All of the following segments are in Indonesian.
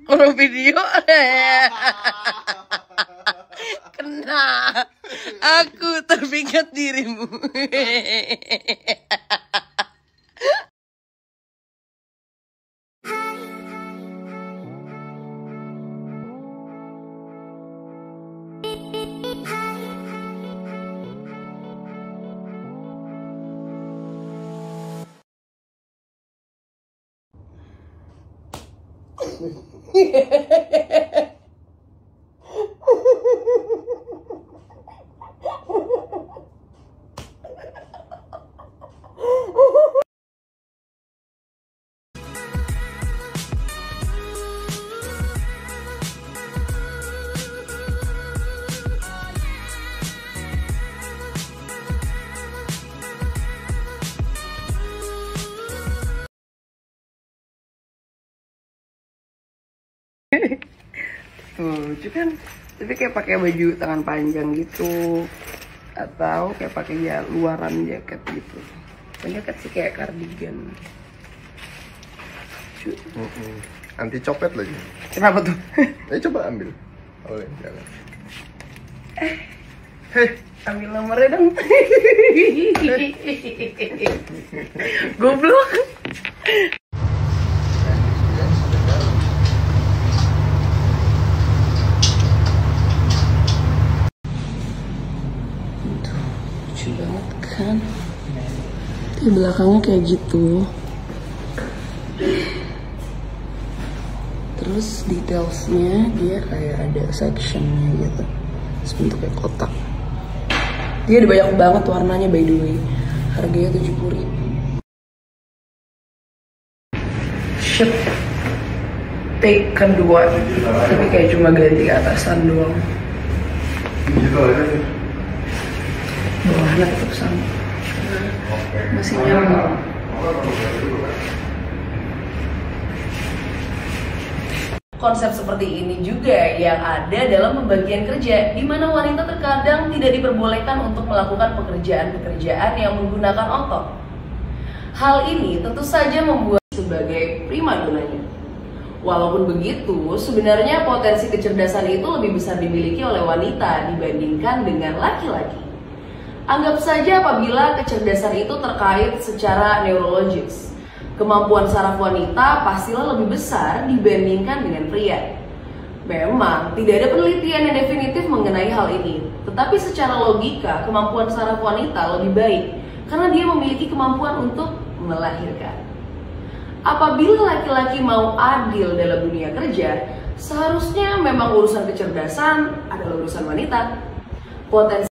Kalau video kena. Aku terpikat dirimu. Tuh, lucu kan? Tapi kayak pakai baju tangan panjang gitu, atau kayak pakai ya luaran jaket gitu. Jaket sih kayak kardigan. Anti copet lagi. Kenapa tuh? Ayo coba ambil. Boleh, jangan. Ambil nomornya dong. Goblok. Lucu banget kan? Di belakangnya kayak gitu. Terus detailsnya dia kayak ada sectionnya gitu. Terus bentuknya kotak. Dia ada banyak banget warnanya by the way. Harganya 70.000. Ship take kedua. Tapi kayak cuma ganti atasan doang. Bawahnya tetap sama. Masih nyambung. Konsep seperti ini juga yang ada dalam pembagian kerja, di mana wanita terkadang tidak diperbolehkan untuk melakukan pekerjaan-pekerjaan yang menggunakan otot. Hal ini tentu saja membuat sebagai primadonanya. Walaupun begitu, sebenarnya potensi kecerdasan itu lebih besar dimiliki oleh wanita dibandingkan dengan laki-laki. Anggap saja apabila kecerdasan itu terkait secara neurologis. Kemampuan saraf wanita pastilah lebih besar dibandingkan dengan pria. Memang tidak ada penelitian yang definitif mengenai hal ini, tetapi secara logika kemampuan saraf wanita lebih baik karena dia memiliki kemampuan untuk melahirkan. Apabila laki-laki mau adil dalam dunia kerja, seharusnya memang urusan kecerdasan adalah urusan wanita. Potensi.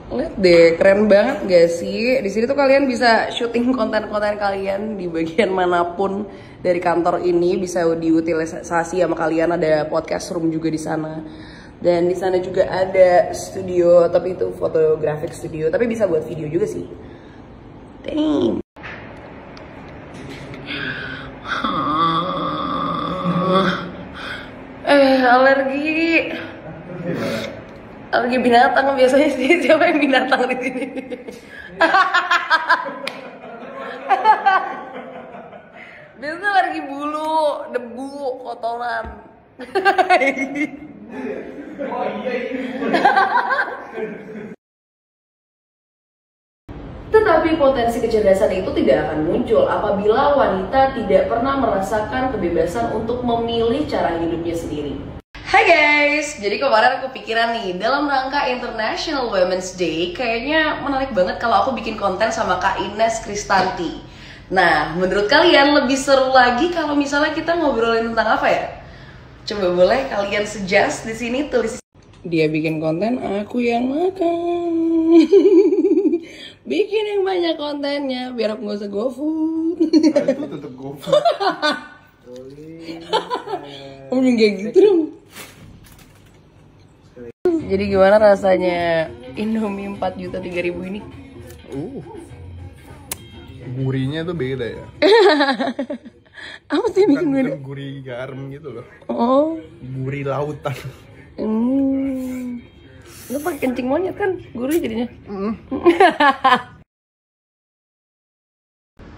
Lihat deh, keren banget gak sih? Di sini tuh kalian bisa syuting konten-konten kalian di bagian manapun dari kantor ini, bisa diutilisasi sama kalian. Ada podcast room juga di sana. Dan di sana juga ada studio, tapi itu photographic studio, tapi bisa buat video juga sih. Dang. Alergi. Alergi binatang biasanya sih. Siapa yang binatang di sini? Biasanya alergi bulu, debu, kotoran. Oh iya ini. Tetapi potensi kecerdasan itu tidak akan muncul apabila wanita tidak pernah merasakan kebebasan untuk memilih cara hidupnya sendiri. Hai guys, jadi kemarin aku pikiran nih, dalam rangka International Women's Day, kayaknya menarik banget kalau aku bikin konten sama Kak Ines Kristanti. Nah, menurut kalian lebih seru lagi kalau misalnya kita ngobrolin tentang apa ya? Coba boleh kalian suggest di sini, tulis. Dia bikin konten, aku yang makan. Bikin yang banyak kontennya, biar aku gak usah GoFood. Nah, itu tetep GoFood. Om kayak gitu dong. Jadi gimana rasanya Indomie 4.300.000 ini? Gurihnya tuh beda ya. Apa sih bikin beda? Bukan gurih garam gitu loh. Oh. Gurih lautan. Lu pakai kencing monyet kan? Gurih jadinya.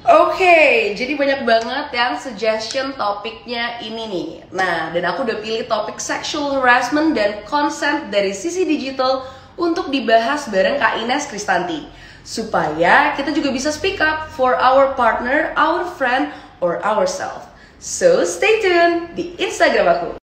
Oke, jadi banyak banget yang suggestion topiknya ini nih. Nah, dan aku udah pilih topik sexual harassment dan consent dari sisi digital untuk dibahas bareng Kak Ines Kristanti. Supaya kita juga bisa speak up for our partner, our friend, or ourselves. So, stay tuned di Instagram aku.